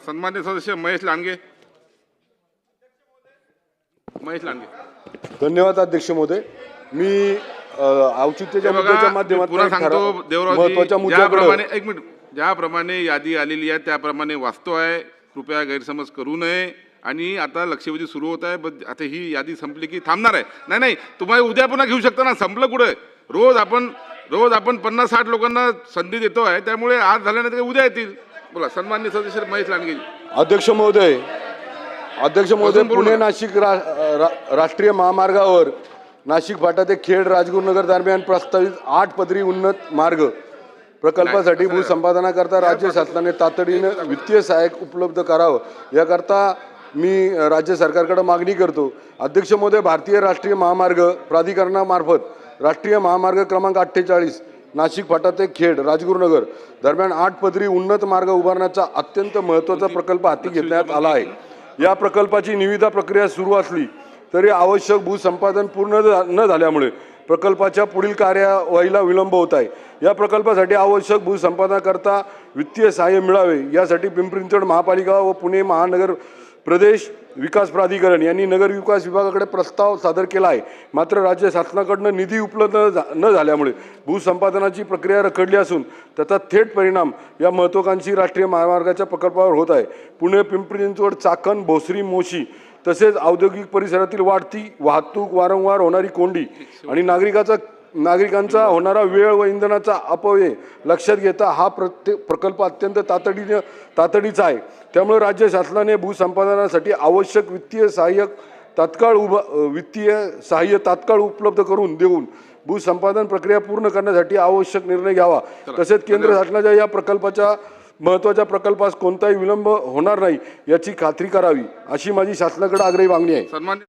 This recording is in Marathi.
सन्मान्य सदस्य महेश लांडगे. धन्यवाद अध्यक्ष महोदय. मी औचित्याच्या मुद्द्याच्या माध्यमातून पुन्हा सांगतो देवरावजी, महत्त्वाच्या मुद्द्याप्रमाणे एक मिनिट, ज्याप्रमाणे यादी आलेली आहे त्याप्रमाणे वाचतो आहे. कृपया गैरसमज करू नये. आणि आता लक्षवेधी सुरू होत आहे. आता ही यादी संपली की थांबणार आहे. नाही नाही, तुम्हाला उद्या पुन्हा घेऊ शकता ना. संपलं कुठे? रोज आपण 50-60 लोकांना संधी देतो आहे. त्यामुळे आज झाल्यानंतर उद्या येतील. बोला सन्मान्य सदस्य महेश लांडगे. अध्यक्ष महोदय, पुणे नाशिक राष्ट्रीय महामार्गावर नाशिक फाटा ते खेड राजगुरुनगर दरम्यान प्रस्तावित 8 पदरी उन्नत मार्ग प्रकल्पासाठी भूसंपादनाकरता राज्य शासनाने तातडीने वित्तीय सहाय्य उपलब्ध करावं, याकरता मी राज्य सरकारकडे मागणी करतो. अध्यक्ष महोदय, भारतीय राष्ट्रीय महामार्ग प्राधिकरणामार्फत राष्ट्रीय महामार्ग क्रमांक 48 नाशिक फाटा ते खेड राजगुरुनगर दरम्यान 8 पदरी उन्नत मार्ग उभारण्याचा अत्यंत महत्त्वाचा प्रकल्प हाती घेण्यात आला आहे. या प्रकल्पाची निविदा प्रक्रिया सुरू असली तरी आवश्यक भूसंपादन पूर्ण न झाल्यामुळे प्रकल्पाच्या पुढील कार्यवाहीला विलंब होत आहे. या प्रकल्पासाठी आवश्यक भूसंपादनाकरता वित्तीय सहाय्य मिळावे यासाठी पिंपरी चिंचवड महापालिका व पुणे महानगर प्रदेश विकास प्राधिकरण यांनी नगर विकास विभागाकडे प्रस्ताव सादर केला आहे. मात्र राज्य शासनाकडून निधी उपलब्ध न झाल्यामुळे भूसंपादनाची प्रक्रिया रखडली असून त्याचा थेट परिणाम या महत्त्वाकांक्षी राष्ट्रीय महामार्गाच्या प्रकल्पावर होत आहे. पुणे पिंपरी चिंचवड चाकण भोसरी मोशी तसेच औद्योगिक परिसरातील वाढती वाहतूक, वारंवार होणारी कोंडी आणि नागरिकांचा होणारा वेळ व इंधनाचा अपव्यय लक्षात घेता हा प्रकल्प अत्यंत तातडीचा आहे. त्यामुळे राज्य शासनाने भूसंपादनासाठी आवश्यक वित्तीय सहाय्य तात्काळ उपलब्ध करून देऊन भूसंपादन प्रक्रिया पूर्ण करण्यासाठी आवश्यक निर्णय घ्यावा. तसेच केंद्र शासनाच्या या प्रकल्पाच्या महत्त्वाच्या प्रकल्पास कोणताही विलंब होणार नाही याची खात्री करावी, अशी माझी शासनाकडे आग्रही मागणी आहे.